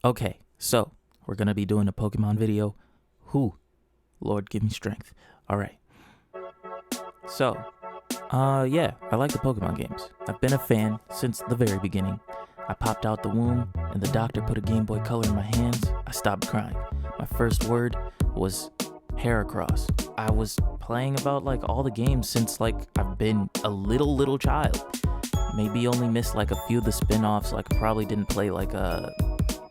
Okay, so we're gonna be doing a Pokemon video. Lord, give me strength. All right. So, yeah, I like the Pokemon games. I've been a fan since the very beginning. I popped out the womb, and the doctor put a Game Boy Color in my hands. I stopped crying. My first word was Heracross. I was playing about like all the games since like I've been a little child. Maybe only missed like a few of the spin-offs. Like I probably didn't play like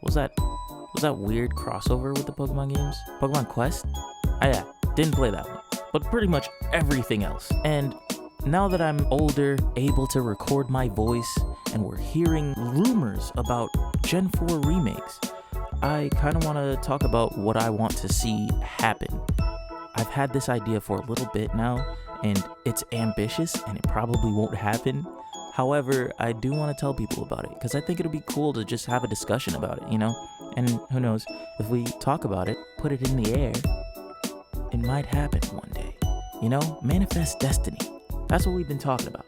was that weird crossover with the Pokemon games? Pokemon Quest? Yeah, didn't play that one. But pretty much everything else. And now that I'm older, able to record my voice, and we're hearing rumors about Gen 4 remakes, I kind of want to talk about what I want to see happen. I've had this idea for a little bit now, and it's ambitious, and it probably won't happen. However, I do want to tell people about it, because I think it'll be cool to just have a discussion about it, you know? And who knows, if we talk about it, put it in the air, it might happen one day. You know, manifest destiny. That's what we've been talking about.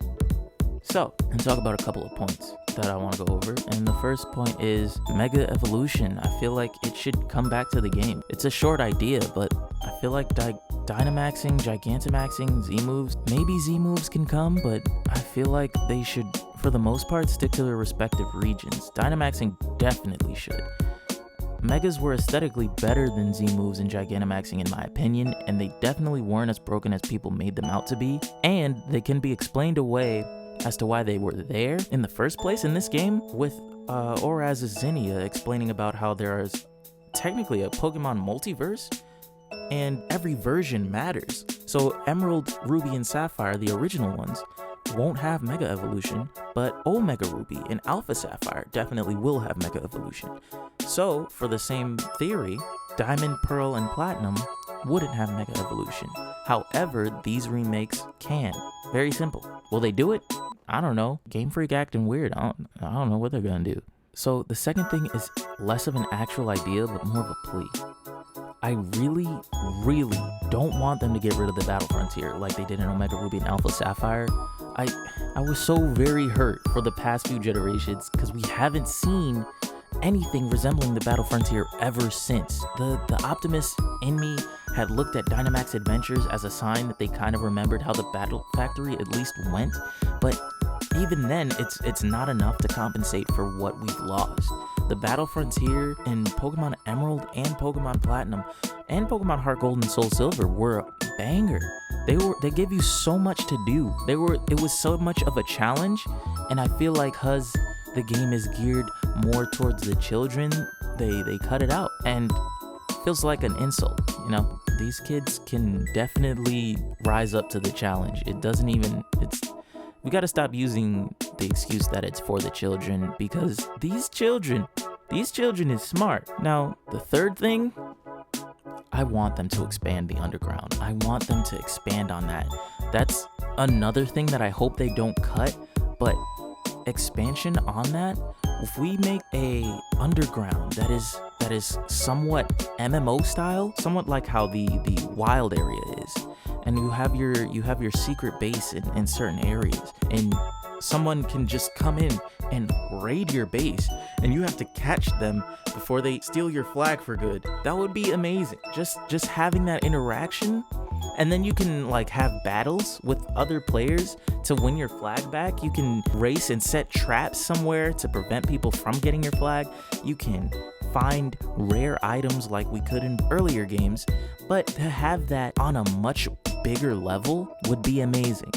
So, and talk about a couple of points that I want to go over. And the first point is Mega Evolution. I feel like it should come back to the game. It's a short idea, but I feel like Dynamaxing, Gigantamaxing, Z-moves, maybe Z-moves can come, but I feel like they should, for the most part, stick to their respective regions. Dynamaxing definitely should. Megas were aesthetically better than Z-moves and Gigantamaxing in my opinion, and they definitely weren't as broken as people made them out to be, and they can be explained away as to why they were there in the first place in this game, with Auraz's Zinnia explaining about how there is technically a Pokemon multiverse, and every version matters. So Emerald, Ruby, and Sapphire, the original ones, won't have Mega Evolution, but Omega Ruby and Alpha Sapphire definitely will have Mega Evolution. So, for the same theory, Diamond, Pearl, and Platinum wouldn't have Mega Evolution. However, these remakes can. Very simple. Will they do it? I don't know. GameFreak acting weird. I don't know what they're gonna do. So, the second thing is less of an actual idea, but more of a plea. I really don't want them to get rid of the Battle Frontier like they did in Omega Ruby and Alpha Sapphire. I was so very hurt for the past few generations because we haven't seen anything resembling the Battle Frontier ever since. The optimist in me had looked at Dynamax Adventures as a sign that they kind of remembered how the Battle Factory at least went, but even then, it's not enough to compensate for what we've lost. The Battle Frontier in Pokemon Emerald and Pokemon Platinum and Pokemon Heart Gold and Soul Silver were a banger. They gave you so much to do. It was so much of a challenge, and I feel like the game is geared more towards the children. They cut it out, and feels like an insult, you know? These kids can definitely rise up to the challenge. We gotta stop using the excuse that it's for the children, because these children is smart. Now, the third thing, I want them to expand the underground. I want them to expand on that. That's another thing that I hope they don't cut, but expansion on that, if we make a underground that is somewhat MMO style, somewhat like how the wild area is, and you have your secret base in certain areas, and someone can just come in and raid your base, and you have to catch them before they steal your flag for good. That would be amazing. Just having that interaction, and then you can like have battles with other players to win your flag back. You can race and set traps somewhere to prevent people from getting your flag. You can find rare items like we could in earlier games, but to have that on a much bigger level would be amazing.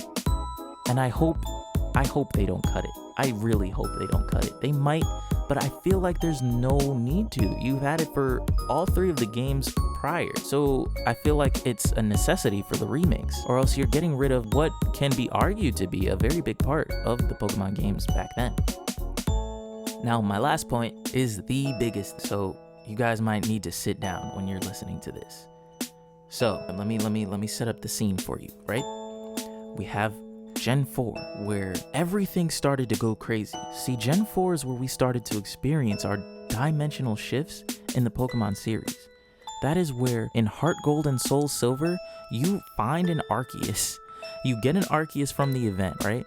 And I hope they don't cut it. I really hope they don't cut it. They might, but I feel like there's no need to. You've had it for all three of the games prior, so I feel like it's a necessity for the remakes, or else you're getting rid of what can be argued to be a very big part of the Pokemon games back then. Now, my last point is the biggest, so you guys might need to sit down when you're listening to this. So let me set up the scene for you, right? We have Gen 4, where everything started to go crazy. See, Gen 4 is where we started to experience our dimensional shifts in the Pokemon series. That is where, in Heart Gold and Soul Silver, you find an Arceus. You get an Arceus from the event, right?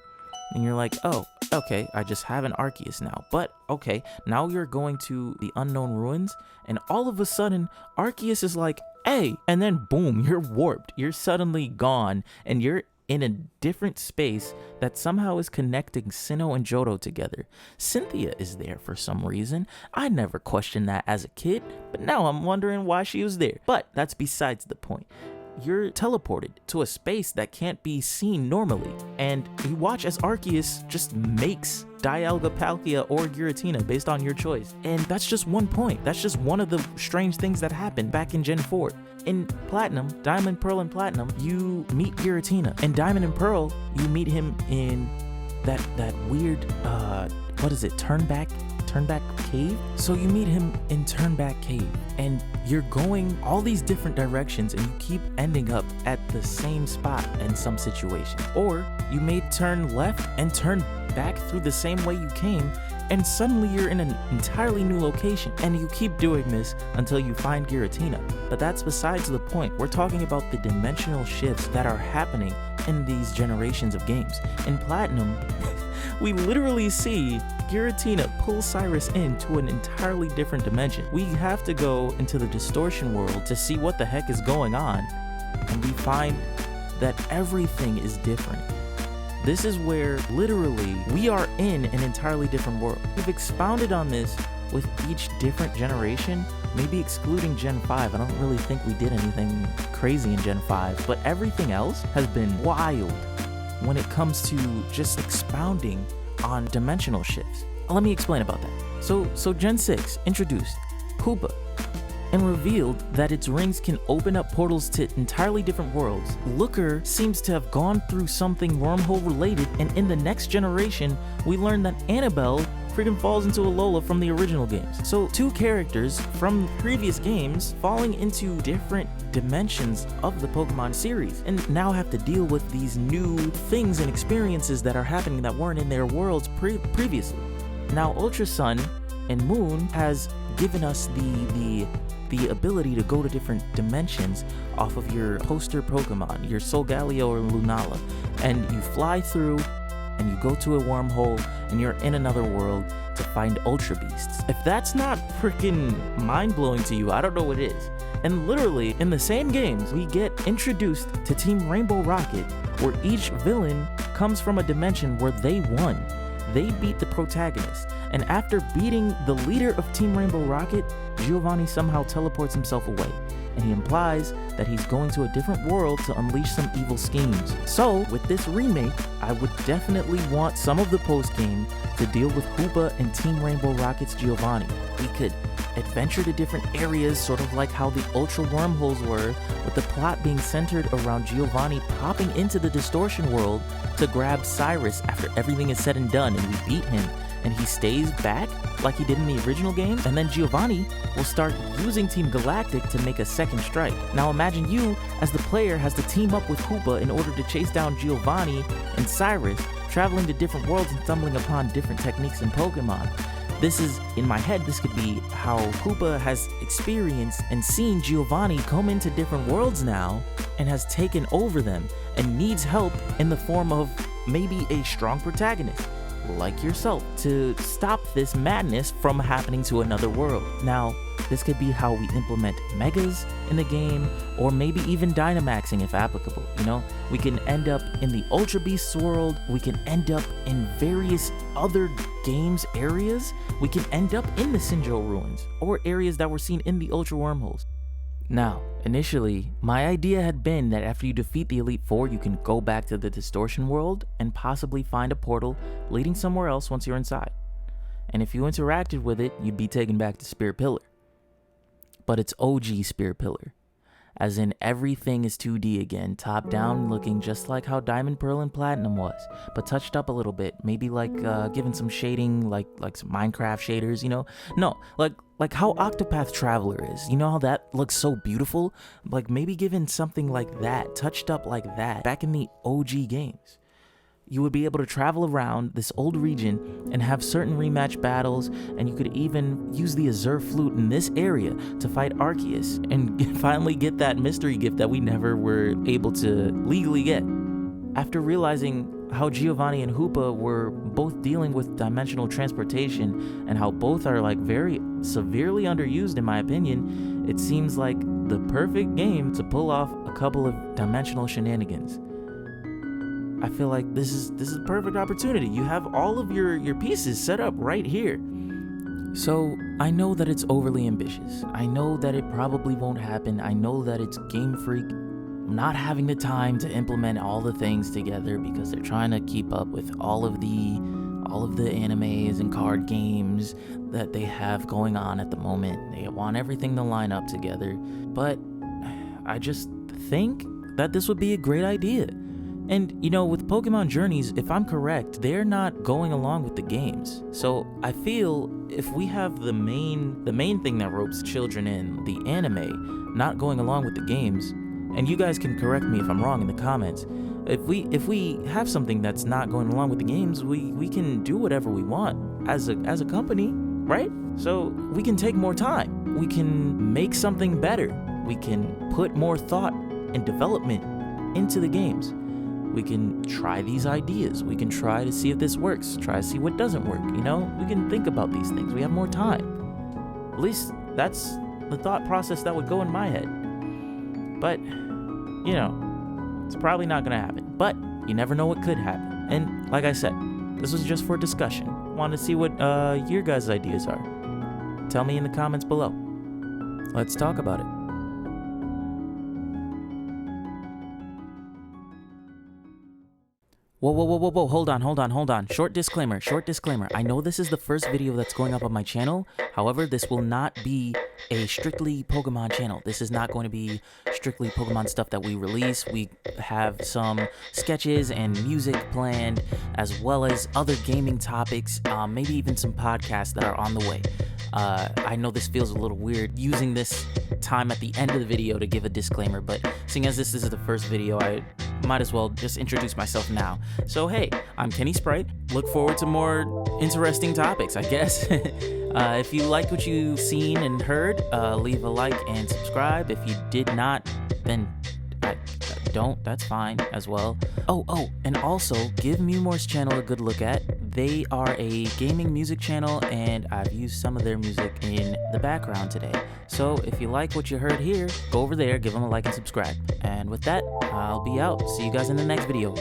And you're like, oh, okay, I just have an Arceus now. But okay, now you're going to the unknown ruins, and all of a sudden, Arceus is like, hey, and then boom, you're warped. You're suddenly gone, and you're in a different space that somehow is connecting Sinnoh and Johto together. Cynthia is there for some reason. I never questioned that as a kid, but now I'm wondering why she was there. But that's besides the point. You're teleported to a space that can't be seen normally, and you watch as Arceus just makes Dialga, Palkia, or Giratina based on your choice. And that's just one point. That's just one of the strange things that happened back in Gen 4. In Platinum, Diamond, Pearl, and Platinum, you meet Giratina. In Diamond and Pearl, you meet him in that weird, what is it, Turnback Cave? So you meet him in Turnback Cave, and you're going all these different directions, and you keep ending up at the same spot in some situations. Or you may turn left and turn back through the same way you came, and suddenly you're in an entirely new location, and you keep doing this until you find Giratina. But that's besides the point. We're talking about the dimensional shifts that are happening in these generations of games. In Platinum, we literally see Giratina pull Cyrus into an entirely different dimension. We have to go into the distortion world to see what the heck is going on, and we find that everything is different. This is where literally we are in an entirely different world. We've expounded on this with each different generation, maybe excluding Gen 5. I don't really think we did anything crazy in Gen 5, but everything else has been wild when it comes to just expounding on dimensional shifts. Let me explain about that. So Gen 6 introduced Koopa and revealed that its rings can open up portals to entirely different worlds. Looker seems to have gone through something wormhole related, and in the next generation, we learn that Annabelle freaking falls into Alola from the original games. So two characters from previous games falling into different dimensions of the Pokemon series, and now have to deal with these new things and experiences that are happening that weren't in their worlds previously. Now Ultra Sun and Moon has given us the ability to go to different dimensions off of your poster Pokemon, your Solgaleo or Lunala, and you fly through and you go to a wormhole and you're in another world to find Ultra Beasts. If that's not freaking mind-blowing to you, I don't know what is. And literally, in the same games, we get introduced to Team Rainbow Rocket, where each villain comes from a dimension where they won. They beat the protagonist, and after beating the leader of Team Rainbow Rocket, Giovanni somehow teleports himself away, and he implies that he's going to a different world to unleash some evil schemes. So, with this remake, I would definitely want some of the post-game to deal with Koopa and Team Rainbow Rocket's Giovanni. We could adventure to different areas, sort of like how the Ultra Wormholes were, with the plot being centered around Giovanni popping into the Distortion world to grab Cyrus after everything is said and done, and we beat him, and he stays back like he did in the original game, and then Giovanni will start using Team Galactic to make a second strike. Now imagine you, as the player, has to team up with Koopa in order to chase down Giovanni and Cyrus, traveling to different worlds and stumbling upon different techniques in Pokemon. This is, in my head, this could be how Koopa has experienced and seen Giovanni come into different worlds now and has taken over them and needs help in the form of maybe a strong protagonist, like yourself, to stop this madness from happening to another world. Now, this could be how we implement Megas in the game, or maybe even Dynamaxing if applicable, you know? We can end up in the Ultra Beasts world, we can end up in various other games areas, we can end up in the Sinjoh ruins, or areas that were seen in the Ultra Wormholes. Now, initially, my idea had been that after you defeat the Elite Four, you can go back to the Distortion world and possibly find a portal leading somewhere else once you're inside. And if you interacted with it, you'd be taken back to Spirit Pillar. But it's OG Spirit Pillar, as in everything is 2D again, top down, looking just like how Diamond, Pearl, and Platinum was, but touched up a little bit, maybe like given some shading, like some Minecraft shaders, you know? No, like how Octopath Traveler is, you know how that looks so beautiful? Like maybe given something like that, touched up like that, back in the OG games. You would be able to travel around this old region and have certain rematch battles, and you could even use the Azure Flute in this area to fight Arceus and finally get that mystery gift that we never were able to legally get. After realizing how Giovanni and Hoopa were both dealing with dimensional transportation and how both are like very severely underused in my opinion, it seems like the perfect game to pull off a couple of dimensional shenanigans. I feel like this is a perfect opportunity. You have all of your pieces set up right here. So I know that it's overly ambitious. I know that it probably won't happen. I know that it's GameFreak not having the time to implement all the things together because they're trying to keep up with all of the animes and card games that they have going on at the moment. They want everything to line up together. But I just think that this would be a great idea. And, you know, with Pokemon Journeys, if I'm correct, they're not going along with the games. So I feel if we have the main thing that ropes children in, the anime, not going along with the games, and you guys can correct me if I'm wrong in the comments, if we have something that's not going along with the games, we can do whatever we want as a company, right? So we can take more time. We can make something better. We can put more thought and development into the games. We can try these ideas. We can try to see if this works. Try to see what doesn't work, you know? We can think about these things. We have more time. At least that's the thought process that would go in my head. But, you know, it's probably not gonna happen. But you never know what could happen. And like I said, this was just for discussion. Want to see what your guys' ideas are. Tell me in the comments below. Let's talk about it. Whoa, hold on. Short disclaimer. I know this is the first video that's going up on my channel. However, this will not be a strictly Pokemon channel. This is not going to be strictly Pokemon stuff that we release. We have some sketches and music planned, as well as other gaming topics, maybe even some podcasts that are on the way. I know this feels a little weird using this time at the end of the video to give a disclaimer, but seeing as this is the first video, I might as well just introduce myself now. So hey, I'm Kenny Sprite. Look forward to more interesting topics, I guess. If you liked what you've seen and heard, leave a like and subscribe. If you did not, then don't, that's fine as well. Oh, and also give Mewmore's channel a good look at. They are a gaming music channel, and I've used some of their music in the background today. So if you like what you heard here, go over there, give them a like and subscribe. And with that, I'll be out. See you guys in the next video.